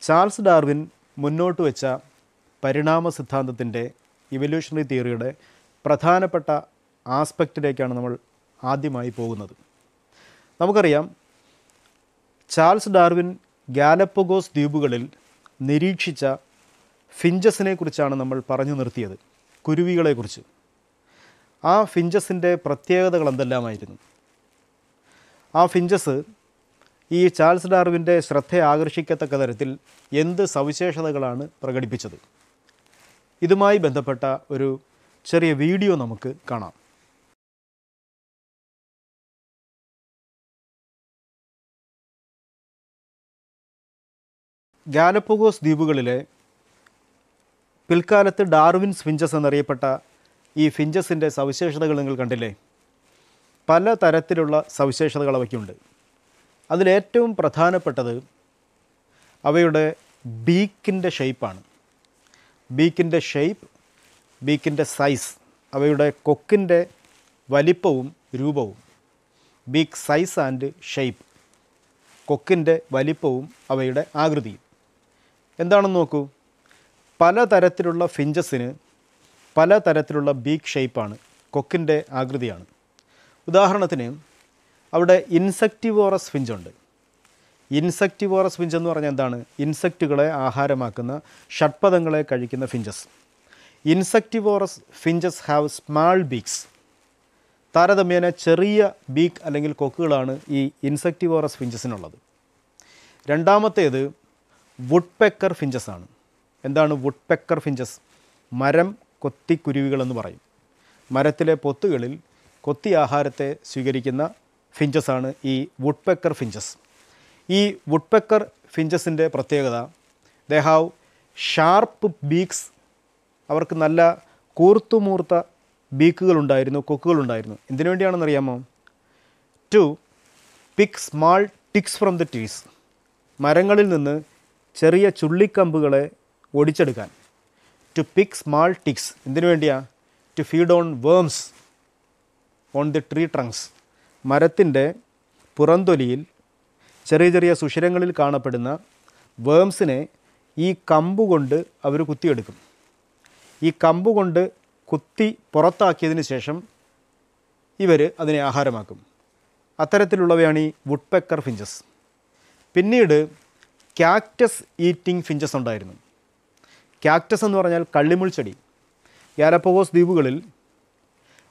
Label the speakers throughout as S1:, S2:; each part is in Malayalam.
S1: ചാൾസ് ഡാർവിൻ മുന്നോട്ട് വെച്ച പരിണാമ സിദ്ധാന്തത്തിൻ്റെ ഇവല്യൂഷണറി തിയറിയുടെ പ്രധാനപ്പെട്ട ആസ്പെക്റ്റിലേക്കാണ് നമ്മൾ ആദ്യമായി പോകുന്നത്. നമുക്കറിയാം, ചാൾസ് ഡാർവിൻ ഗാലപ്പഗോസ് ദ്വീപുകളിൽ നിരീക്ഷിച്ച ഫിഞ്ചസിനെ കുറിച്ചാണ് നമ്മൾ പറഞ്ഞു നിർത്തിയത്, കുരുവികളെക്കുറിച്ച്. ആ ഫിഞ്ചസിൻ്റെ പ്രത്യേകതകൾ എന്തെല്ലാമായിരുന്നു? ആ ഫിഞ്ചസ് ഈ ചാൾസ് ഡാർവിൻ്റെ ശ്രദ്ധ ആകർഷിക്കത്തക്ക തരത്തിൽ എന്ത് സവിശേഷതകളാണ് പ്രകടിപ്പിച്ചത്? ഇതുമായി ബന്ധപ്പെട്ട ഒരു ചെറിയ വീഡിയോ നമുക്ക് കാണാം. ഗാലപ്പഗോസ് ദ്വീപുകളിലെ പിൽക്കാലത്ത് ഡാർവിൻസ് ഫിഞ്ചസ് എന്നറിയപ്പെട്ട ഈ ഫിഞ്ചസിൻ്റെ സവിശേഷതകൾ നിങ്ങൾ കണ്ടില്ലേ? പല തരത്തിലുള്ള സവിശേഷതകൾ അവയ്ക്കുണ്ട്. അതിലേറ്റവും പ്രധാനപ്പെട്ടത് അവയുടെ ബീക്കിൻ്റെ ഷേപ്പാണ്. ബീക്കിൻ്റെ ഷേപ്പ്, ബീക്കിൻ്റെ സൈസ്, അവയുടെ കൊക്കിൻ്റെ വലിപ്പവും രൂപവും. ബീക്ക് സൈസ് ആൻഡ് ഷേപ്പ്, കൊക്കിൻ്റെ വലിപ്പവും അവയുടെ ആകൃതിയും. എന്താണെന്ന് നോക്കൂ. പലതരത്തിലുള്ള ഫിഞ്ചസിന് പലതരത്തിലുള്ള ബീക്ക് ഷേപ്പാണ്, കൊക്കിൻ്റെ ആകൃതിയാണ്. ഉദാഹരണത്തിന് അവിടെ ഇൻസെക്റ്റിവോറസ് ഫിഞ്ചുണ്ട്. ഇൻസെക്റ്റിവോറസ് ഫിഞ്ച് എന്ന് പറഞ്ഞാൽ എന്താണ്? ഇൻസെക്റ്റുകളെ ആഹാരമാക്കുന്ന, ഷഡ്പദങ്ങളെ കഴിക്കുന്ന finches. Insectivorous finches have small beaks. താരതമ്യേന ചെറിയ ബീക്ക് അല്ലെങ്കിൽ കൊക്കുകളാണ് ഈ ഇൻസെക്റ്റിവോറസ് ഫിഞ്ചസിനുള്ളത്. രണ്ടാമത്തേത് വുഡ്പെക്കർ ഫിഞ്ചസ് ആണ്. എന്താണ് വുഡ്പെക്കർ ഫിഞ്ചസ്? മരം കൊത്തിക്കുരുവികളെന്ന് പറയും. മരത്തിലെ പൊത്തുകളിൽ കൊത്തി ആഹാരത്തെ സ്വീകരിക്കുന്ന ഫിഞ്ചസാണ് ഈ വുഡ്പെക്കർ ഫിഞ്ചസ്. ഈ വുഡ്പെക്കർ ഫിഞ്ചസിൻ്റെ പ്രത്യേകത, ദേ ഹാവ് ഷാർപ്പ് ബീക്സ്. അവർക്ക് നല്ല കൂർത്തുമൂർത്ത ബീക്കുകളുണ്ടായിരുന്നു, കൊക്കുകളുണ്ടായിരുന്നു. എന്തിനു വേണ്ടിയാണെന്നറിയാമോ? To pick small ticks from the trees. മരങ്ങളിൽ നിന്ന് ചെറിയ ചുള്ളിക്കമ്പുകളെ ഒടിച്ചെടുക്കാൻ. ടു പിക്ക് സ്മാൾ ടിക്സ് എന്തിനു വേണ്ടിയാണ്? To feed on worms on the tree trunks. മരത്തിൻ്റെ പുറന്തൊലിയിൽ ചെറിയ ചെറിയ സുഷിരങ്ങളിൽ കാണപ്പെടുന്ന വേംസിനെ ഈ കമ്പ് കൊണ്ട് അവർ കുത്തിയെടുക്കും. ഈ കമ്പ് കൊണ്ട് കുത്തി പുറത്താക്കിയതിന് ശേഷം ഇവർ അതിനെ ആഹാരമാക്കും. അത്തരത്തിലുള്ളവയാണ് ഈ വുഡ്പെക്കർ ഫിഞ്ചസ്. പിന്നീട് കാക്ടസ് ഈറ്റിംഗ് ഫിഞ്ചസ് ഉണ്ടായിരുന്നു. കാക്ടസ് എന്ന് പറഞ്ഞാൽ കള്ളിമുൾ ചെടി. ഗാലപ്പഗോസ് ദ്വീപുകളിൽ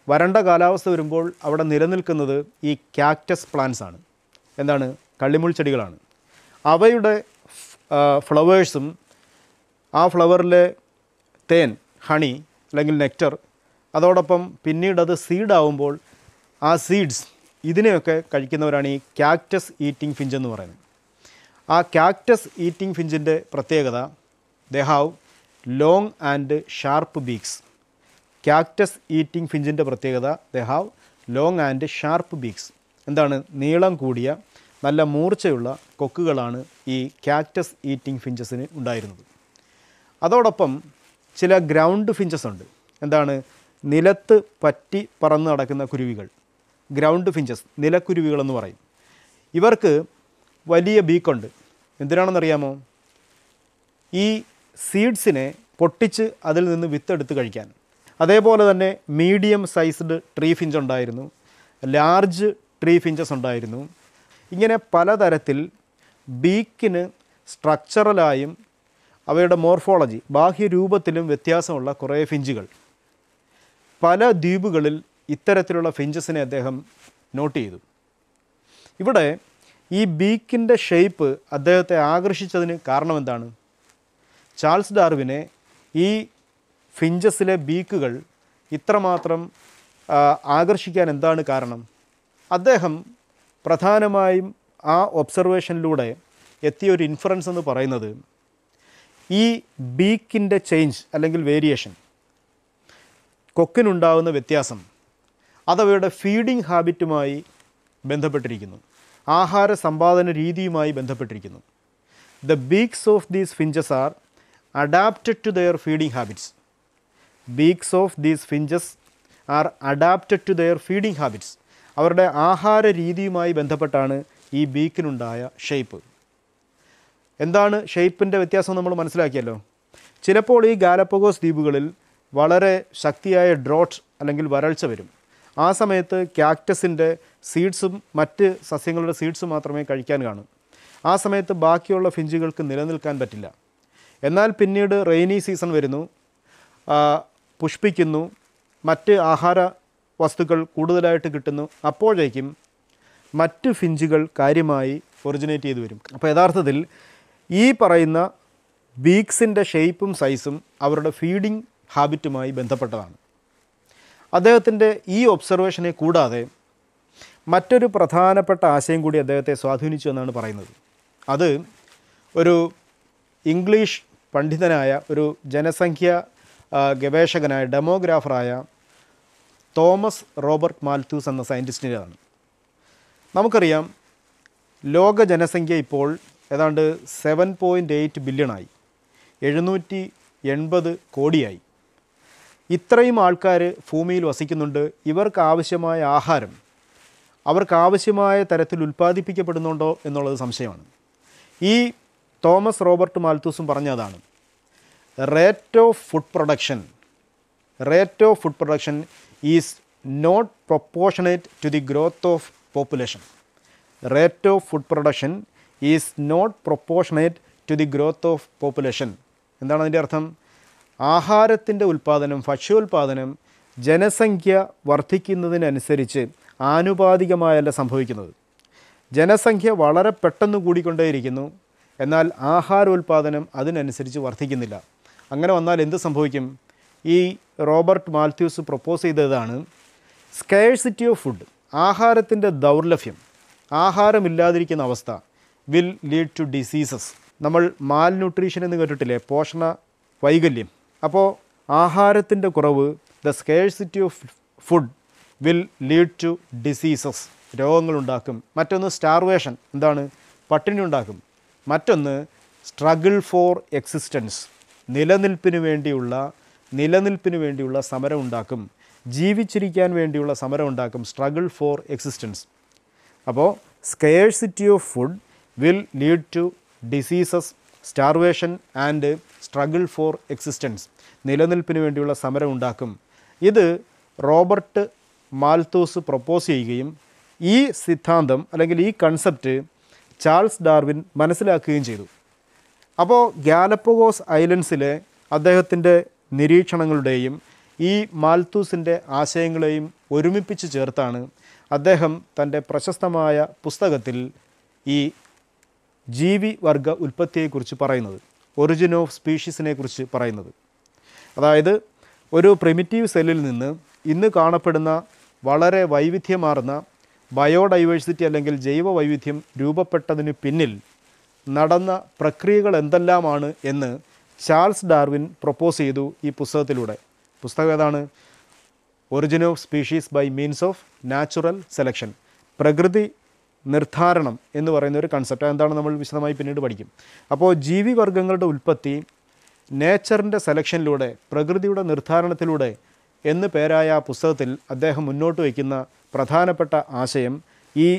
S1: വരണ്ട കാലാവസ്ഥ വരുമ്പോൾ അവിടെ നിലനിൽക്കുന്നത് ഈ കാക്ടസ് പ്ലാന്റ്സ് ആണ്. എന്താണ്? കള്ളിമുൾ ചെടികളാണ്. അവയുടെ ഫ്ലവേഴ്സും ആ ഫ്ലവറിലെ തേൻ, ഹണി അല്ലെങ്കിൽ നെക്ടർ, അതോടൊപ്പം പിന്നീട് അത് സീഡാവുമ്പോൾ ആ സീഡ്സ്, ഇതിനെയൊക്കെ കഴിക്കുന്നവരാണ് ഈ കാക്ടസ് ഈറ്റിംഗ് ഫിഞ്ച് എന്ന് പറയുന്നത്. ആ കാക്ടസ് ഈറ്റിംഗ് ഫിഞ്ചിൻ്റെ പ്രത്യേകത, they have long and sharp beaks. Cactus eating ഫിഞ്ചിൻ്റെ പ്രത്യേകത, they have long and sharp beaks. എന്താണ്? നീളം കൂടിയ നല്ല മൂർച്ചയുള്ള കൊക്കുകളാണ് ഈ കാക്ടസ് ഈറ്റിംഗ് ഫിഞ്ചസിന് ഉണ്ടായിരുന്നത്. അതോടൊപ്പം ചില ഗ്രൗണ്ട് ഫിഞ്ചസ് ഉണ്ട്. എന്താണ്? നിലത്ത് പറ്റി പറന്ന് നടക്കുന്ന കുരുവികൾ, ഗ്രൗണ്ട് ഫിഞ്ചസ്, നിലക്കുരുവികളെന്ന് പറയും. ഇവർക്ക് വലിയ ബീക്കുണ്ട്. എന്തിനാണെന്നറിയാമോ? ഈ സീഡ്സിനെ പൊട്ടിച്ച് അതിൽ നിന്ന് വിത്തെടുത്ത് കഴിക്കാൻ. അതേപോലെ തന്നെ മീഡിയം സൈസ്ഡ് ട്രീ ഫിഞ്ച് ഉണ്ടായിരുന്നു, ലാർജ് ട്രീ ഫിഞ്ചസ് ഉണ്ടായിരുന്നു. ഇങ്ങനെ പലതരത്തിൽ ബീക്കിന് സ്ട്രക്ചറലായും അവയുടെ മോർഫോളജി, ബാഹ്യരൂപത്തിലും വ്യത്യാസമുള്ള കുറേ ഫിഞ്ചുകൾ. പല ദ്വീപുകളിൽ ഇത്തരത്തിലുള്ള ഫിഞ്ചസിനെ അദ്ദേഹം നോട്ട് ചെയ്തു. ഇവിടെ ഈ ബീക്കിൻ്റെ ഷേപ്പ് അദ്ദേഹത്തെ ആകർഷിച്ചതിന് കാരണം എന്താണ്? ചാൾസ് ഡാർവിനെ ഈ ഫിഞ്ചസിലെ ബീക്കുകൾ ഇത്രമാത്രം ആകർഷിക്കാൻ എന്താണ് കാരണം? അദ്ദേഹം പ്രധാനമായും ആ ഒബ്സർവേഷനിലൂടെ എത്തിയൊരു ഇൻഫറൻസ് എന്ന് പറയുന്നത്, ഈ ബീക്കിൻ്റെ ചേഞ്ച് അല്ലെങ്കിൽ വേരിയേഷൻ, കൊക്കിനുണ്ടാകുന്ന വ്യത്യാസം, അതവയുടെ ഫീഡിംഗ് ഹാബിറ്റുമായി ബന്ധപ്പെട്ടിരിക്കുന്നു, ആഹാര സമ്പാദന രീതിയുമായി ബന്ധപ്പെട്ടിരിക്കുന്നു. The beaks of these finches are adapted to their feeding habits. Beaks of these finches are adapted to their feeding habits. അവരുടെ ആഹാര രീതിയുമായി ബന്ധപ്പെട്ടാണ് ഈ ബീക്കിനുണ്ടായ ഷേപ്പ്. എന്താണ് ഷേപ്പിൻ്റെ വ്യത്യാസം നമ്മൾ മനസ്സിലാക്കിയല്ലോ. ചിലപ്പോൾ ഈ ഗാലപ്പഗോസ് ദ്വീപുകളിൽ വളരെ ശക്തിയായ ഡ്രോട്ട് അല്ലെങ്കിൽ വരൾച്ച വരും. ആ സമയത്ത് ക്യാക്ടസിൻ്റെ സീഡ്സും മറ്റ് സസ്യങ്ങളുടെ സീഡ്സും മാത്രമേ കഴിക്കാൻ കാണൂ. ആ സമയത്ത് ബാക്കിയുള്ള ഫിഞ്ചുകൾക്ക് നിലനിൽക്കാൻ പറ്റില്ല. എന്നാൽ പിന്നീട് റെയിനി സീസൺ വരുന്നു, പുഷ്പിക്കുന്നു, മറ്റ് ആഹാര വസ്തുക്കൾ കൂടുതലായിട്ട് കിട്ടുന്നു. അപ്പോഴേക്കും മറ്റ് ഫിഞ്ചുകൾ കാര്യമായി ഒറിജിനേറ്റ് ചെയ്ത് വരും. അപ്പോൾ യഥാർത്ഥത്തിൽ ഈ പറയുന്ന ബീക്സിൻ്റെ ഷേപ്പും സൈസും അവരുടെ ഫീഡിംഗ് ഹാബിറ്റുമായി ബന്ധപ്പെട്ടതാണ്. അദ്ദേഹത്തിൻ്റെ ഈ ഒബ്സർവേഷനെ കൂടാതെ മറ്റൊരു പ്രധാനപ്പെട്ട ആശയം കൂടി അദ്ദേഹത്തെ സ്വാധീനിച്ചു എന്നാണ് പറയുന്നത്. അത് ഒരു ഇംഗ്ലീഷ് പണ്ഡിതനായ ഒരു ജനസംഖ്യ ഗവേഷകനായ ഡെമോഗ്രാഫറായ തോമസ് റോബർട്ട് മാൽത്തൂസ് എന്ന സയൻറ്റിസ്റ്റിൻ്റെതാണ്. നമുക്കറിയാം, ലോക ജനസംഖ്യ ഇപ്പോൾ ഏതാണ്ട് 7.8 ബില്യണായി, 780 കോടിയായി. ഇത്രയും ആൾക്കാർ ഭൂമിയിൽ വസിക്കുന്നുണ്ട്. ഇവർക്ക് ആവശ്യമായ ആഹാരം അവർക്കാവശ്യമായ തരത്തിൽ ഉൽപ്പാദിപ്പിക്കപ്പെടുന്നുണ്ടോ എന്നുള്ളത് സംശയമാണ്. ഈ തോമസ് റോബർട്ട് മാൽത്തൂസും പറഞ്ഞതാണ്, rate of food production is not proportionate to the growth of population. Rate of food production is not proportionate to the growth of population. എന്താണ് അതിൻ്റെ അർത്ഥം? ആഹാരത്തിൻ്റെ ഉൽപ്പാദനം, ഭക്ഷ്യോൽപാദനം ജനസംഖ്യ വർദ്ധിക്കുന്നതിനനുസരിച്ച് ആനുപാതികമായല്ല സംഭവിക്കുന്നത്. ജനസംഖ്യ വളരെ പെട്ടെന്ന് കൂടിക്കൊണ്ടേയിരിക്കുന്നു, എന്നാൽ ആഹാരോൽപാദനം അതിനനുസരിച്ച് വർദ്ധിക്കുന്നില്ല. അങ്ങനെ വന്നാൽ എന്ത് സംഭവിക്കും? ഈ റോബർട്ട് മാൽത്യൂസ് പ്രൊപ്പോസ് ചെയ്തതാണ് സ്കേഴ്സിറ്റി ഓഫ് ഫുഡ്. ആഹാരത്തിൻ്റെ ദൗർലഭ്യം, ആഹാരമില്ലാതിരിക്കുന്ന അവസ്ഥ വിൽ ലീഡ് ടു ഡിസീസസ്. നമ്മൾ മാൽ ന്യൂട്രീഷൻ എന്ന് കേട്ടിട്ടില്ലേ, പോഷണ വൈകല്യം. അപ്പോൾ ആഹാരത്തിൻ്റെ കുറവ്, the scarcity of food will lead to diseases, രോഗങ്ങളുണ്ടാക്കും. മറ്റൊന്ന് സ്റ്റാർവേഷൻ, എന്താണ്? പട്ടിണി ഉണ്ടാക്കും. മറ്റൊന്ന് സ്ട്രഗിൾ ഫോർ എക്സിസ്റ്റൻസ്, നിലനിൽപ്പിന് വേണ്ടിയുള്ള സമരം ഉണ്ടാക്കും. ജീവിച്ചിരിക്കാൻ വേണ്ടിയുള്ള സമരം ഉണ്ടാക്കും, സ്ട്രഗിൾ ഫോർ എക്സിസ്റ്റൻസ്. അപ്പോൾ scarcity of food will lead to diseases, starvation and struggle for existence, നിലനിൽപ്പിന് വേണ്ടിയുള്ള സമരം ഉണ്ടാക്കും. ഇത് റോബർട്ട് മാൽത്തൂസ് പ്രൊപ്പോസ് ചെയ്യുകയും ഈ സിദ്ധാന്തം അല്ലെങ്കിൽ ഈ കൺസെപ്റ്റ് ചാൾസ് ഡാർവിൻ മനസ്സിലാക്കുകയും ചെയ്തു. അപ്പോൾ ഗാലപ്പഗോസ് ഐലൻഡ്സിലെ അദ്ദേഹത്തിൻ്റെ നിരീക്ഷണങ്ങളുടെയും ഈ മാൽത്തൂസിൻ്റെ ആശയങ്ങളെയും ഒരുമിപ്പിച്ച് ചേർത്താണ് അദ്ദേഹം തൻ്റെ പ്രശസ്തമായ പുസ്തകത്തിൽ ഈ ജീവിവർഗ ഉൽപ്പത്തിയെക്കുറിച്ച് പറയുന്നത്, ഒറിജിൻ ഓഫ് സ്പീഷീസിനെ കുറിച്ച് പറയുന്നത്. അതായത് ഒരു പ്രിമിറ്റീവ് സെല്ലിൽ നിന്ന് ഇന്ന് കാണപ്പെടുന്ന വളരെ വൈവിധ്യമാർന്ന ബയോഡൈവേഴ്സിറ്റി അല്ലെങ്കിൽ ജൈവ വൈവിധ്യം രൂപപ്പെട്ടതിന് പിന്നിൽ നടന്ന പ്രക്രിയകൾ എന്തെല്ലാമാണ് എന്ന് ചാൾസ് ഡാർവിൻ പ്രൊപ്പോസ് ചെയ്തു ഈ പുസ്തകത്തിലൂടെ. പുസ്തകം ഏതാണ്? Origin of species by means of natural selection, പ്രകൃതി നിർദ്ധാരണം എന്ന് പറയുന്ന ഒരു കൺസെപ്റ്റ്. എന്താണ് നമ്മൾ വിശദമായി പിന്നീട് പഠിക്കും. അപ്പോൾ ജീവിവർഗങ്ങളുടെ ഉൽപ്പത്തി നേച്ചറിൻ്റെ സെലക്ഷനിലൂടെ, പ്രകൃതിയുടെ നിർദ്ധാരണത്തിലൂടെ എന്ന് പേരായ ആ പുസ്തകത്തിൽ അദ്ദേഹം മുന്നോട്ട് വയ്ക്കുന്ന പ്രധാനപ്പെട്ട ആശയം ഈ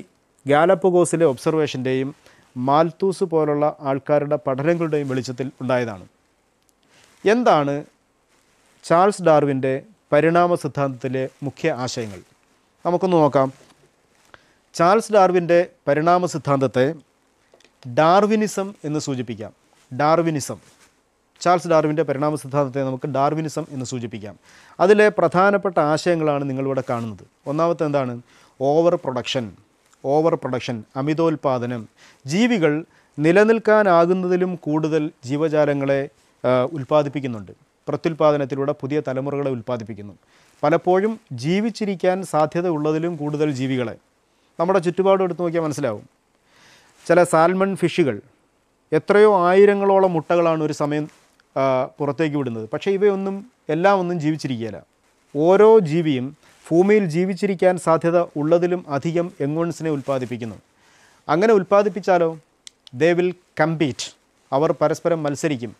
S1: ഗാലപ്പഗോസിലെ ഒബ്സർവേഷൻ്റെയും മാൽത്തൂസ് പോലുള്ള ആൾക്കാരുടെ പഠനങ്ങളുടെയും വെളിച്ചത്തിൽ ഉണ്ടായതാണ്. എന്താണ് ചാൾസ് ഡാർവിൻ്റെ പരിണാമ സിദ്ധാന്തത്തിലെ മുഖ്യ ആശയങ്ങൾ? നമുക്കൊന്ന് നോക്കാം. ചാൾസ് ഡാർവിൻ്റെ പരിണാമ സിദ്ധാന്തത്തെ ഡാർവിനിസം എന്ന് സൂചിപ്പിക്കാം. ഡാർവിനിസം, ചാൾസ് ഡാർവിൻ്റെ പരിണാമ സിദ്ധാന്തത്തെ നമുക്ക് ഡാർവിനിസം എന്ന് സൂചിപ്പിക്കാം. അതിലെ പ്രധാനപ്പെട്ട ആശയങ്ങളാണ് നിങ്ങളിവിടെ കാണുന്നത്. ഒന്നാമത്തെ എന്താണ്? ഓവർ പ്രൊഡക്ഷൻ, അമിതോൽപാദനം. ജീവികൾ നിലനിൽക്കാനാകുന്നതിലും കൂടുതൽ ജീവജാലങ്ങളെ ഉൽപ്പാദിപ്പിക്കുന്നുണ്ട്. പ്രത്യുൽപാദനത്തിലൂടെ പുതിയ തലമുറകളെ ഉൽപ്പാദിപ്പിക്കുന്നു. പലപ്പോഴും ജീവിച്ചിരിക്കാൻ സാധ്യത ഉള്ളതിലും കൂടുതൽ ജീവികളെ നമ്മുടെ ചുറ്റുപാടും എടുത്തു നോക്കിയാൽ മനസ്സിലാവും. ചില സാൽമൺ ഫിഷുകൾ എത്രയോ ആയിരങ്ങളോളം മുട്ടകളാണ് ഒരു സമയം പുറത്തേക്ക് വിടുന്നത്. പക്ഷേ ഇവയൊന്നും ഒന്നും ജീവിച്ചിരിക്കുകയില്ല. ഓരോ ജീവിയും ഭൂമിയിൽ ജീവിച്ചിരിക്കാൻ സാധ്യത ഉള്ളതിലും അധികം യങ്ങോൺസിനെ ഉൽപ്പാദിപ്പിക്കുന്നു. അങ്ങനെ ഉൽപ്പാദിപ്പിച്ചാലോ ദേ വിൽ കമ്പീറ്റ്, അവർ പരസ്പരം മത്സരിക്കും.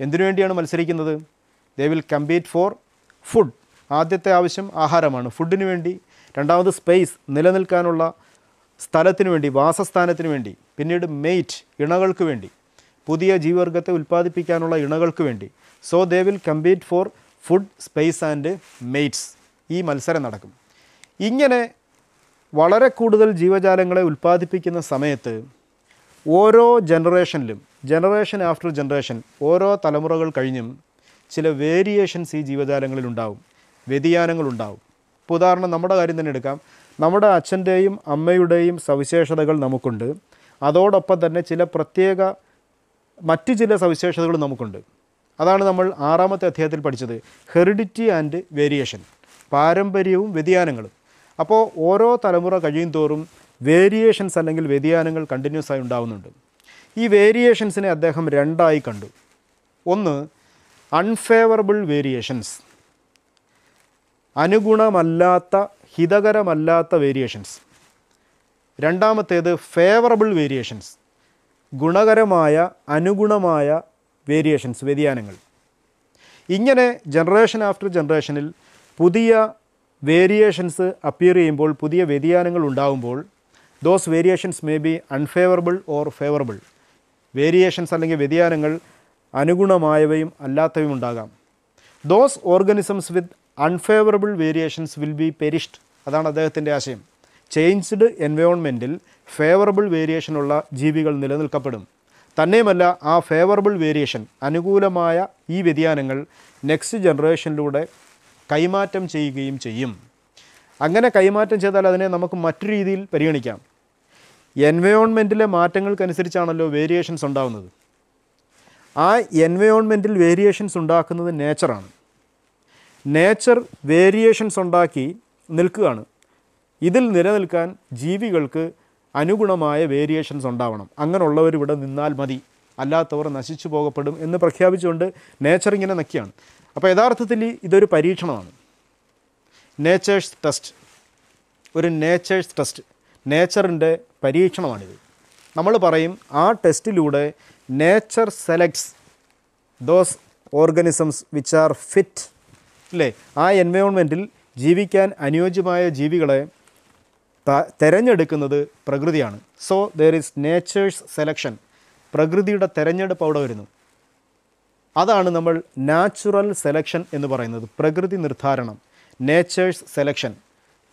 S1: എന്തിനു വേണ്ടിയാണ് മത്സരിക്കുന്നത്? They will compete for food. ആദ്യത്തെ ആവശ്യം ആഹാരമാണ്, ഫുഡിന് വേണ്ടി. രണ്ടാമത് സ്പേസ്, നിലനിൽക്കാനുള്ള സ്ഥലത്തിന് വേണ്ടി, വാസസ്ഥാനത്തിന് വേണ്ടി. പിന്നീട് മെയ്റ്റ്, ഇണകൾക്ക് വേണ്ടി. പുതിയ ജീവിവർഗത്തെ ഉൽപ്പാദിപ്പിക്കാനുള്ള ഇണകൾക്ക് വേണ്ടി. So they will compete for food, space and mates. ഈ മത്സരം നടക്കും. ഇങ്ങനെ വളരെ കൂടുതൽ ജീവജാലങ്ങളെ ഉൽപ്പാദിപ്പിക്കുന്ന സമയത്ത് ഓരോ ജനറേഷനിലും, ജനറേഷൻ ആഫ്റ്റർ ജനറേഷൻ, ഓരോ തലമുറകൾ കഴിഞ്ഞും ചില വേരിയേഷൻസ് ഈ ജീവജാലങ്ങളിലുണ്ടാവും, വ്യതിയാനങ്ങളുണ്ടാവും. ഇപ്പോൾ ഉദാഹരണം നമ്മുടെ കാര്യം തന്നെ എടുക്കാം. നമ്മുടെ അച്ഛൻ്റെയും അമ്മയുടെയും സവിശേഷതകൾ നമുക്കുണ്ട്. അതോടൊപ്പം തന്നെ ചില പ്രത്യേക മറ്റ് ചില സവിശേഷതകൾ നമുക്കുണ്ട്. അതാണ് നമ്മൾ 6-ാമത്തെ അധ്യായത്തിൽ പഠിച്ചത്, ഹെറിഡിറ്റി ആൻഡ് വേരിയേഷൻ, പാരമ്പര്യവും വ്യതിയാനങ്ങളും. അപ്പോൾ ഓരോ തലമുറ കഴിയും തോറും വേരിയേഷൻസ് അല്ലെങ്കിൽ വ്യതിയാനങ്ങൾ കണ്ടിന്യൂസ് ആയി ഉണ്ടാകുന്നുണ്ട്. ഈ വേരിയേഷൻസിനെ അദ്ദേഹം രണ്ടായി കണ്ടു. ഒന്ന്, അൺഫേവറബിൾ വേരിയേഷൻസ്, അനുഗുണമല്ലാത്ത, ഹിതകരമല്ലാത്ത വേരിയേഷൻസ്. രണ്ടാമത്തേത് ഫേവറബിൾ വേരിയേഷൻസ്, ഗുണകരമായ, അനുഗുണമായ വേരിയേഷൻസ്, വ്യതിയാനങ്ങൾ. ഇങ്ങനെ ജനറേഷൻ ആഫ്റ്റർ ജനറേഷനിൽ പുതിയ വേരിയേഷൻസ് അപ്പിയർ ചെയ്യുമ്പോൾ, പുതിയ വ്യതിയാനങ്ങൾ ഉണ്ടാകുമ്പോൾ, those variations may be unfavourable or favourable. Variations അല്ലെങ്കിൽ വ്യതിയാനങ്ങൾ അനുഗുണമായവയും അല്ലാത്തവയും ഉണ്ടാകാം. Those organisms with unfavourable variations will be perished. അതാണ് അദ്ദേഹത്തിൻ്റെ ആശയം. ചേഞ്ച്ഡ് എൻവയോൺമെൻറ്റിൽ ഫേവറബിൾ വേരിയേഷനുള്ള ജീവികൾ നിലനിൽക്കപ്പെടും. തന്നെയുമല്ല, ആ ഫേവറബിൾ വേരിയേഷൻ, അനുകൂലമായ ഈ വ്യതിയാനങ്ങൾ നെക്സ്റ്റ് ജനറേഷനിലൂടെ കൈമാറ്റം ചെയ്യുകയും ചെയ്യും. അങ്ങനെ കൈമാറ്റം ചെയ്താൽ അതിനെ നമുക്ക് മറ്റു രീതിയിൽ പരിഗണിക്കാം. എൻവയോൺമെൻറ്റിലെ മാറ്റങ്ങൾക്കനുസരിച്ചാണല്ലോ വേരിയേഷൻസ് ഉണ്ടാകുന്നത്. ആ എൻവയോൺമെൻറ്റിൽ വേരിയേഷൻസ് ഉണ്ടാക്കുന്നത് നേച്ചറാണ്. നേച്ചർ വേരിയേഷൻസ് ഉണ്ടാക്കി നിൽക്കുകയാണ്. ഇതിൽ നിലനിൽക്കാൻ ജീവികൾക്ക് അനുഗുണമായ വേരിയേഷൻസ് ഉണ്ടാവണം. അങ്ങനെയുള്ളവർ ഇവിടെ നിന്നാൽ മതി, അല്ലാത്തവർ നശിച്ചു പോകപ്പെടും എന്ന് പ്രഖ്യാപിച്ചുകൊണ്ട് നേച്ചർ ഇങ്ങനെ നിൽക്കുകയാണ്. അപ്പോൾ യഥാർത്ഥത്തിൽ ഇതൊരു പരീക്ഷണമാണ്. നേച്ചേഴ്സ് ടെസ്റ്റ്, ഒരു നേച്ചേഴ്സ് ടെസ്റ്റ്, നേച്ചറിൻ്റെ പരീക്ഷണമാണിത്. നമ്മൾ പറയും ആ ടെസ്റ്റിലൂടെ nature selects those organisms which are fit, അല്ലേ? ആ എൻവയോൺമെൻറ്റിൽ ജീവിക്കാൻ അനുയോജ്യമായ ജീവികളെ തിരഞ്ഞെടുക്കുന്നത് പ്രകൃതിയാണ്. So there is nature's selection, പ്രകൃതിയുടെ തിരഞ്ഞെടുപ്പ് അവിടെ വരുന്നു. അതാണ് നമ്മൾ നാച്ചുറൽ സെലക്ഷൻ എന്ന് പറയുന്നത്, പ്രകൃതി നിർദ്ധാരണം, നേച്ചേഴ്സ് സെലക്ഷൻ,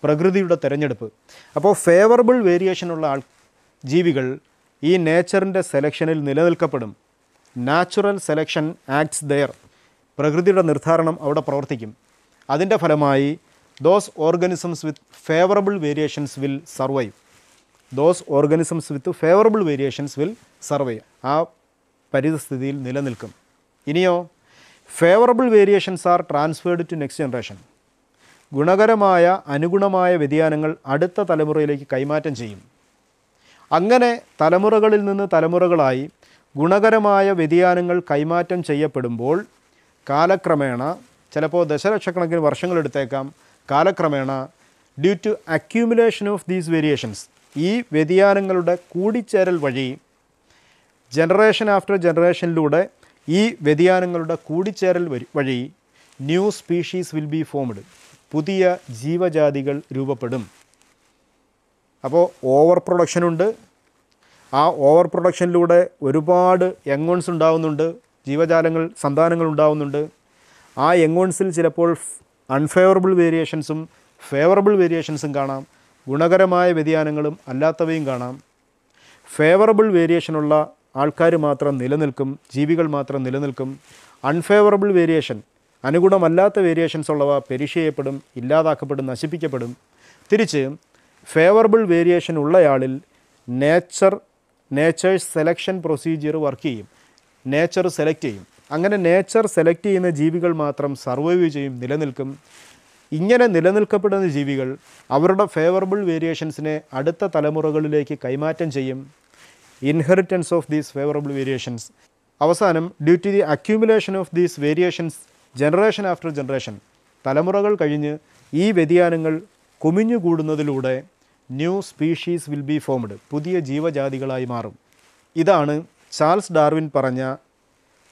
S1: പ്രകൃതിയുടെ തിരഞ്ഞെടുപ്പ്. അപ്പോൾ ഫേവറബിൾ വേരിയേഷനുള്ള ജീവികൾ ഈ നേച്ചറിൻ്റെ സെലക്ഷനിൽ നിലനിൽക്കപ്പെടും. നാച്ചുറൽ സെലക്ഷൻ ആക്ട്സ് ദെയർ, പ്രകൃതിയുടെ നിർദ്ധാരണം അവിടെ പ്രവർത്തിക്കും. അതിൻ്റെ ഫലമായി those organisms with favourable variations will survive. Those organisms with favourable variations will survive, ആ പരിസ്ഥിതിയിൽ നിലനിൽക്കും. ഇനിയോ, favourable variations are transferred to next generation. ഗുണകരമായ, അനുഗുണമായ വ്യതിയാനങ്ങൾ അടുത്ത തലമുറയിലേക്ക് കൈമാറ്റം ചെയ്യും. അങ്ങനെ തലമുറകളിൽ നിന്ന് തലമുറകളായി ഗുണകരമായ വ്യതിയാനങ്ങൾ കൈമാറ്റം ചെയ്യപ്പെടുമ്പോൾ കാലക്രമേണ, ചിലപ്പോൾ ദശലക്ഷക്കണക്കിന് വർഷങ്ങളെടുത്തേക്കാം, കാലക്രമേണ due to accumulation of these variations, ഈ വ്യതിയാനങ്ങളുടെ കൂടിച്ചേരൽ വഴി, ജനറേഷൻ ആഫ്റ്റർ ജനറേഷനിലൂടെ ഈ വ്യതിയാനങ്ങളുടെ കൂടിച്ചേരൽ വഴി new species will be formed, പുതിയ ജീവജാതികൾ രൂപപ്പെടും. അപ്പോൾ ഓവർ പ്രൊഡക്ഷനുണ്ട്. ആ ഓവർ പ്രൊഡക്ഷനിലൂടെ ഒരുപാട് യങ്ങോൺസ് ഉണ്ടാകുന്നുണ്ട്, ജീവജാലങ്ങൾ, സന്താനങ്ങൾ ഉണ്ടാകുന്നുണ്ട്. ആ യങ്ങോൺസിൽ ചിലപ്പോൾ അൺഫേവറബിൾ വേരിയേഷൻസും ഫേവറബിൾ വേരിയേഷൻസും കാണാം, ഗുണകരമായ വ്യതിയാനങ്ങളും അല്ലാത്തവയും കാണാം. ഫേവറബിൾ വേരിയേഷനുള്ള ആൾക്കാർ മാത്രം നിലനിൽക്കും, ജീവികൾ മാത്രം നിലനിൽക്കും. അൺഫേവറബിൾ വേരിയേഷൻ, അനുഗുണമല്ലാത്ത വേരിയേഷൻസ് ഉള്ളവ പെരിഷ് ചെയ്യപ്പെടും, ഇല്ലാതാക്കപ്പെടും, നശിപ്പിക്കപ്പെടും. തിരിച്ച് ഫേവറബിൾ വേരിയേഷൻ ഉള്ളയാളിൽ നേച്ചേഴ്സ് സെലക്ഷൻ പ്രൊസീജിയർ വർക്ക് ചെയ്യും, നേച്ചർ സെലക്ട് ചെയ്യും. അങ്ങനെ നേച്ചർ സെലക്ട് ചെയ്യുന്ന ജീവികൾ മാത്രം സർവൈവ് ചെയ്യും, നിലനിൽക്കും. ഇങ്ങനെ നിലനിൽക്കപ്പെടുന്ന ജീവികൾ അവരുടെ ഫേവറബിൾ വേരിയേഷൻസിനെ അടുത്ത തലമുറകളിലേക്ക് കൈമാറ്റം ചെയ്യും. Inheritance of these favourable variations. അവസാനം due to the accumulation of these variations generation after generation, തലമുറകൾ കഴിഞ്ഞ് ഈ വ്യതിയാനങ്ങൾ കുമിഞ്ഞുകൂടുന്നതിലൂടെ new species will be formed, പുതിയ ജീവജാതികളായി മാറും. ഇതാണ് ചാൾസ് ഡാർവിൻ പറഞ്ഞ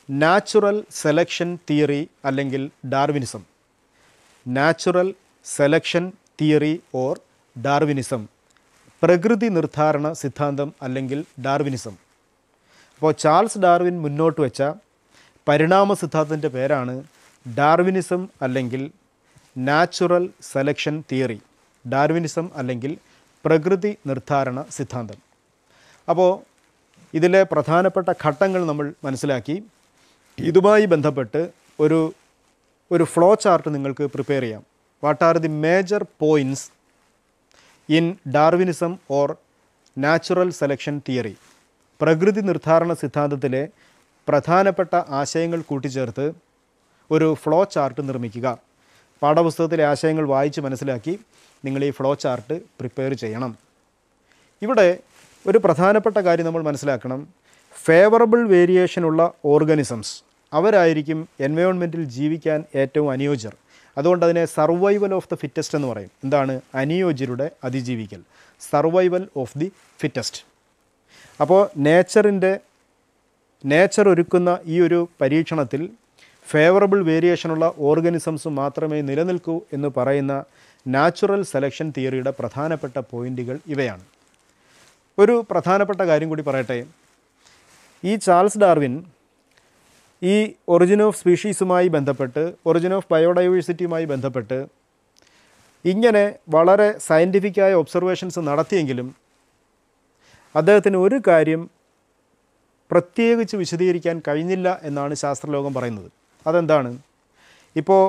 S1: നാച്ചുറൽ സെലക്ഷൻ തിയറി അല്ലെങ്കിൽ Darwinism. Natural selection theory or Darwinism, പ്രകൃതി നിർദ്ധാരണ സിദ്ധാന്തം അല്ലെങ്കിൽ ഡാർവിനിസം. അപ്പോൾ ചാൾസ് ഡാർവിൻ മുന്നോട്ട് വെച്ച പരിണാമ സിദ്ധാന്തത്തിൻ്റെ പേരാണ് ഡാർവിനിസം അല്ലെങ്കിൽ നാച്ചുറൽ സെലക്ഷൻ തിയറി, ഡാർവിനിസം അല്ലെങ്കിൽ പ്രകൃതി നിർദ്ധാരണ സിദ്ധാന്തം. അപ്പോൾ ഇതിലെ പ്രധാനപ്പെട്ട ഘട്ടങ്ങൾ നമ്മൾ മനസ്സിലാക്കി. ഇതുമായി ബന്ധപ്പെട്ട് ഒരു ഫ്ലോ ചാർട്ട് നിങ്ങൾക്ക് പ്രിപ്പയർ ചെയ്യാം. What are the major points in Darwinism or natural selection theory? പ്രകൃതി നിർദ്ധാരണ സിദ്ധാന്തത്തിലെ പ്രധാനപ്പെട്ട ആശയങ്ങൾ കൂട്ടിച്ചേർത്ത് ഒരു ഫ്ലോ ചാർട്ട് നിർമ്മിക്കുക. പാഠപുസ്തകത്തിലെ ആശയങ്ങൾ വായിച്ച് മനസ്സിലാക്കി നിങ്ങൾ ഈ ഫ്ലോ ചാർട്ട് പ്രിപ്പയർ ചെയ്യണം. ഇവിടെ ഒരു പ്രധാനപ്പെട്ട കാര്യം നമ്മൾ മനസ്സിലാക്കണം. ഫേവറബിൾ വേരിയേഷനുള്ള ഓർഗാനിസംസ് അവരായിരിക്കും എൻവയോൺമെൻറ്റിൽ ജീവിക്കാൻ ഏറ്റവും അനുയോജ്യർ. അതുകൊണ്ട് അതിനെ സർവൈവൽ ഓഫ് ദി ഫിറ്റസ്റ്റ് എന്ന് പറയും. എന്താണ്? അനുയോജ്യരുടെ അതിജീവിക്കൽ, സർവൈവൽ ഓഫ് ദി ഫിറ്റസ്റ്റ്. അപ്പോൾ നേച്ചർ ഒരുക്കുന്ന ഈ ഒരു പരീക്ഷണത്തിൽ ഫേവറബിൾ വേരിയേഷനുള്ള ഓർഗാനിസംസ് മാത്രമേ നിലനിൽക്കൂ എന്ന് പറയുന്ന നാച്ചുറൽ സെലക്ഷൻ തിയറിയുടെ പ്രധാനപ്പെട്ട പോയിൻറ്റുകൾ ഇവയാണ്. ഒരു പ്രധാനപ്പെട്ട കാര്യം കൂടി പറയട്ടെ. ഈ ചാൾസ് ഡാർവിൻ ഈ ഒറിജിൻ ഓഫ് സ്പീഷീസുമായി ബന്ധപ്പെട്ട്, ഒറിജിൻ ഓഫ് ബയോഡൈവേഴ്സിറ്റിയുമായി ബന്ധപ്പെട്ട് ഇങ്ങനെ വളരെ സയൻറ്റിഫിക്കായ ഒബ്സർവേഷൻസ് നടത്തിയെങ്കിലും അദ്ദേഹത്തിന് ഒരു കാര്യം പ്രത്യേകിച്ച് വിശദീകരിക്കാൻ കഴിഞ്ഞില്ല എന്നാണ് ശാസ്ത്രലോകം പറയുന്നത്. അതെന്താണ്? ഇപ്പോൾ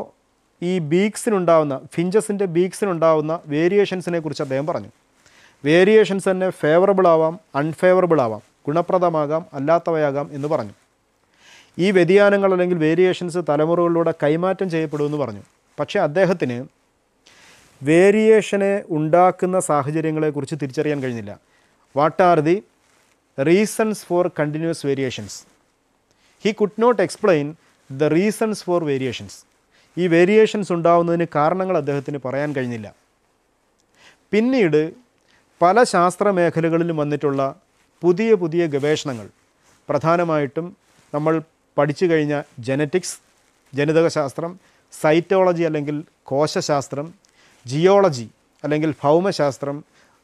S1: ഈ ബീക്സിനുണ്ടാവുന്ന, ഫിഞ്ചസിൻ്റെ ബീക്സിനുണ്ടാവുന്ന വേരിയേഷൻസിനെ കുറിച്ച് അദ്ദേഹം പറഞ്ഞു. വേരിയേഷൻസ് തന്നെ ഫേവറബിൾ ആവാം, അൺഫേവറബിൾ ആവാം, ഗുണപ്രദമാകാം, അല്ലാത്തവയാകാം എന്ന് പറഞ്ഞു. ഈ വ്യതിയാനങ്ങൾ അല്ലെങ്കിൽ വേരിയേഷൻസ് തലമുറകളിലൂടെ കൈമാറ്റം ചെയ്യപ്പെടുമെന്ന് പറഞ്ഞു. പക്ഷേ അദ്ദേഹത്തിന് വേരിയേഷനെ ഉണ്ടാക്കുന്ന സാഹചര്യങ്ങളെക്കുറിച്ച് തിരിച്ചറിയാൻ കഴിഞ്ഞില്ല. What are the reasons for continuous variations? He could not explain the reasons for variations. ഈ വേരിയേഷൻസ് ഉണ്ടാവുന്നതിന് കാരണങ്ങൾ അദ്ദേഹത്തിന് പറയാൻ കഴിഞ്ഞില്ല. പിന്നീട് പല ശാസ്ത്ര മേഖലകളിലും വന്നിട്ടുള്ള പുതിയ പുതിയ ഗവേഷണങ്ങൾ, പ്രധാനമായിട്ടും നമ്മൾ പഠിച്ചു കഴിഞ്ഞ ജനറ്റിക്സ്, ജനിതകശാസ്ത്രം, സൈറ്റോളജി അല്ലെങ്കിൽ കോശശാസ്ത്രം, ജിയോളജി അല്ലെങ്കിൽ ഭൗമശാസ്ത്രം,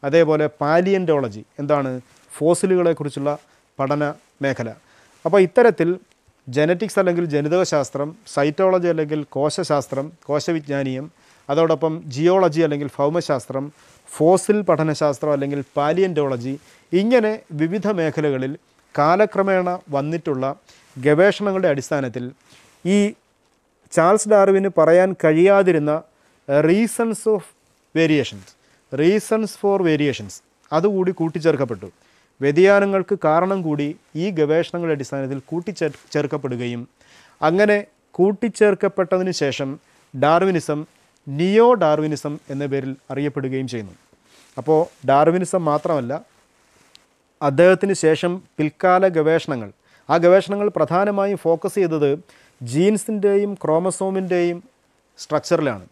S1: അതേപോലെ പാലിയൻറ്റോളജി, എന്താണ് ഫോസിലുകളെക്കുറിച്ചുള്ള പഠന മേഖല. അപ്പോൾ ഇത്തരത്തിൽ ജനറ്റിക്സ് അല്ലെങ്കിൽ ജനിതകശാസ്ത്രം, സൈറ്റോളജി അല്ലെങ്കിൽ കോശശാസ്ത്രം, കോശവിജ്ഞാനീയം, അതോടൊപ്പം ജിയോളജി അല്ലെങ്കിൽ ഭൗമശാസ്ത്രം, ഫോസിൽ പഠനശാസ്ത്രം അല്ലെങ്കിൽ പാലിയൻറ്റോളജി, ഇങ്ങനെ വിവിധ മേഖലകളിൽ കാലക്രമേണ വന്നിട്ടുള്ള ഗവേഷണങ്ങളുടെ അടിസ്ഥാനത്തിൽ ഈ ചാൾസ് ഡാർവിന് പറയാൻ കഴിയാതിരുന്ന reasons of variations, reasons for variations അതുകൂടി കൂട്ടിച്ചേർക്കപ്പെട്ടു. വ്യതിയാനങ്ങൾക്ക് കാരണം കൂടി ഈ ഗവേഷണങ്ങളുടെ അടിസ്ഥാനത്തിൽ കൂട്ടിച്ചേർക്കപ്പെടുകയും അങ്ങനെ കൂട്ടിച്ചേർക്കപ്പെട്ടതിന് ശേഷം ഡാർവിനിസം നിയോ ഡാർവിനിസം എന്ന പേരിൽ അറിയപ്പെടുകയും ചെയ്യുന്നു. അപ്പോൾ ഡാർവിനിസം മാത്രമല്ല, അദ്ദേഹത്തിന് ശേഷം പിൽക്കാല ഗവേഷണങ്ങൾ, ആ ഗവേഷണങ്ങൾ പ്രധാനമായും ഫോക്കസ് ചെയ്തത് ജീൻസിൻ്റെയും ക്രോമസോമിൻ്റെയും സ്ട്രക്ചറിലാണ്.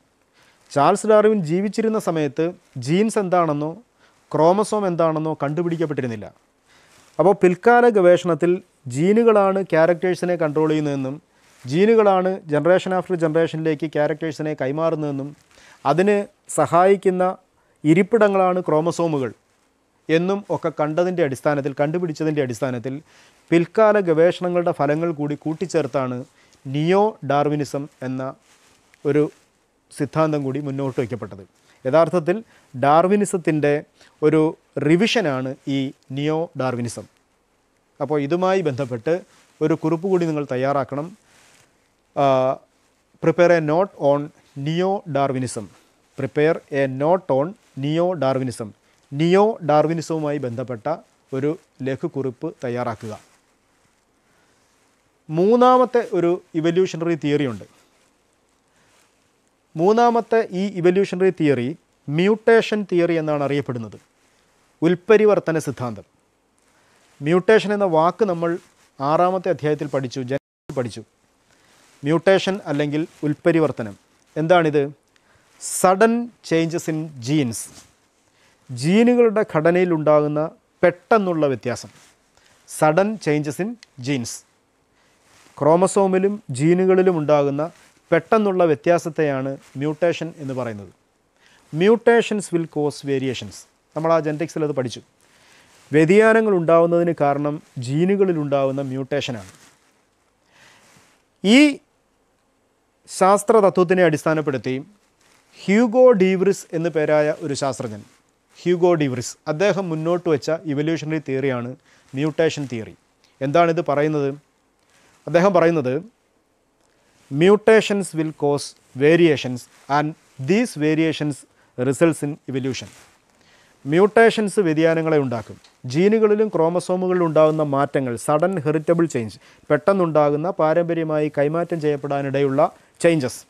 S1: ചാൾസ് ഡാർവിൻ ജീവിച്ചിരുന്ന സമയത്ത് ജീൻസ് എന്താണെന്നോ ക്രോമസോം എന്താണെന്നോ കണ്ടുപിടിക്കപ്പെട്ടിരുന്നില്ല. അപ്പോൾ പിൽക്കാല ഗവേഷണത്തിൽ ജീനുകളാണ് ക്യാരക്ടേഴ്സിനെ കൺട്രോൾ ചെയ്യുന്നതെന്നും ജീനുകളാണ് ജനറേഷൻ ആഫ്റ്റർ ജനറേഷനിലേക്ക് ക്യാരക്ടേഴ്സിനെ കൈമാറുന്നതെന്നും അതിന് സഹായിക്കുന്ന ഇരിപ്പിടങ്ങളാണ് ക്രോമസോമുകൾ എന്നും ഒക്കെ കണ്ടുപിടിച്ചതിൻ്റെ അടിസ്ഥാനത്തിൽ പിൽക്കാല ഗവേഷണങ്ങളുടെ ഫലങ്ങൾ കൂടി കൂട്ടിച്ചേർത്താണ് നിയോ ഡാർവിനിസം എന്ന ഒരു സിദ്ധാന്തം കൂടി മുന്നോട്ട് വയ്ക്കപ്പെട്ടത്. യഥാർത്ഥത്തിൽ ഡാർവിനിസത്തിൻ്റെ ഒരു റിവിഷനാണ് ഈ നിയോ ഡാർവിനിസം. അപ്പോൾ ഇതുമായി ബന്ധപ്പെട്ട് ഒരു കുറിപ്പ് കൂടി നിങ്ങൾ തയ്യാറാക്കണം. Prepare a note on neo Darwinism. Prepare a note on neo Darwinism. Neo ഡാർവിനിസവുമായി ബന്ധപ്പെട്ട ഒരു ലഘുക്കുറിപ്പ് തയ്യാറാക്കുക. മൂന്നാമത്തെ ഒരു ഇവല്യൂഷണറി തിയറി ഉണ്ട്. മൂന്നാമത്തെ ഈ ഇവല്യൂഷണറി തിയറി മ്യൂട്ടേഷൻ തിയറി എന്നാണ് അറിയപ്പെടുന്നത്. ഉൽപ്പരിവർത്തന സിദ്ധാന്തം. മ്യൂട്ടേഷൻ എന്ന വാക്ക് നമ്മൾ 6-ാമത്തെ അധ്യായത്തിൽ പഠിച്ചു. മ്യൂട്ടേഷൻ അല്ലെങ്കിൽ ഉൽപ്പരിവർത്തനം എന്താണിത്? സഡൻ ചേഞ്ചസ് ഇൻ ജീൻസ്, ജീനുകളുടെ ഘടനയിൽ ഉണ്ടാകുന്ന പെട്ടെന്നുള്ള വ്യത്യാസം. സഡൻ ചേഞ്ചസ് ഇൻ ജീൻസ്, ക്രോമസോമിലും ജീനുകളിലും ഉണ്ടാകുന്ന പെട്ടെന്നുള്ള വ്യത്യാസത്തെയാണ് മ്യൂട്ടേഷൻ എന്ന് പറയുന്നത്. Mutations will cause variations. നമ്മൾ ആ ജെനറ്റിക്സിൽ അത് പഠിച്ചു. വ്യതിയാനങ്ങൾ ഉണ്ടാവുന്നതിന് കാരണം ജീനുകളിലുണ്ടാവുന്ന മ്യൂട്ടേഷനാണ്. ഈ ശാസ്ത്ര തത്വത്തിനെ അടിസ്ഥാനപ്പെടുത്തി ഹ്യൂഗോ ഡീവ്രിസ് എന്നു പേരായ ഒരു ശാസ്ത്രജ്ഞൻ, ഹ്യൂഗോ ഡീവ്രിസ്, അദ്ദേഹം മുന്നോട്ട് വെച്ച ഇവല്യൂഷണറി തിയറിയാണ് മ്യൂട്ടേഷൻ തിയറി. എന്താണിത് പറയുന്നത്? അദ്ദേഹം പറയുന്നത് mutations will cause variations and these variations results in evolution. Mutations വ്യതിയാനങ്ങളെ ഉണ്ടാക്കും. ജീനുകളിലും ക്രോമസോമുകളിലും ഉണ്ടാകുന്ന മാറ്റങ്ങൾ, സഡൻ ഹെറിറ്റബിൾ ചേഞ്ച്, പെട്ടെന്നുണ്ടാകുന്ന പാരമ്പര്യമായി കൈമാറ്റം ചെയ്യപ്പെടാനിടയുള്ള changes,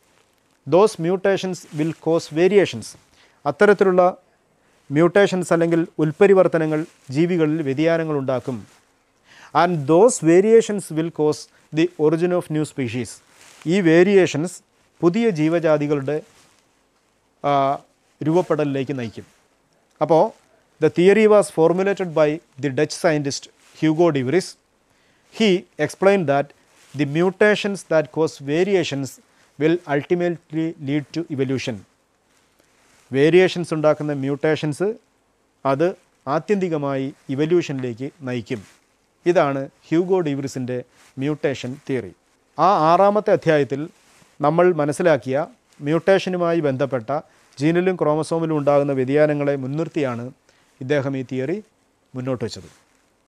S1: those mutations will cause variations. അത്തരത്തിലുള്ള മ്യൂട്ടേഷൻസ് അല്ലെങ്കിൽ ഉൽപ്പരിവർത്തനങ്ങൾ ജീവികളിൽ വ്യതിയാനങ്ങൾ ഉണ്ടാക്കും. And those variations will cause the origin of new species. ഈ വേരിയേഷൻസ് പുതിയ ജീവജാതികളുടെ രൂപപ്പെടലിലേക്ക് നയിക്കും. അപ്പോൾ the theory was formulated by the Dutch scientist Hugo de Vries. He explain that the mutations that cause variations will ultimately lead to evolution. Variations ഉണ്ടാക്കുന്ന മ്യൂട്ടേഷൻസ് അത് ആത്യന്തികമായി ഇവല്യൂഷനിലേക്ക് നയിക്കും. ഇതാണ് ഹ്യൂഗോ ഡീവ്രിസിൻ്റെ മ്യൂട്ടേഷൻ തിയറി. ആ 6-ാമത്തെ അധ്യായത്തിൽ നമ്മൾ മനസ്സിലാക്കിയ മ്യൂട്ടേഷനുമായി ബന്ധപ്പെട്ട ജീനിലും ക്രോമസോമിലും ഉണ്ടാകുന്ന വ്യതിയാനങ്ങളെ മുൻനിർത്തിയാണ് ഇദ്ദേഹം ഈ തിയറി മുന്നോട്ട് വച്ചത്.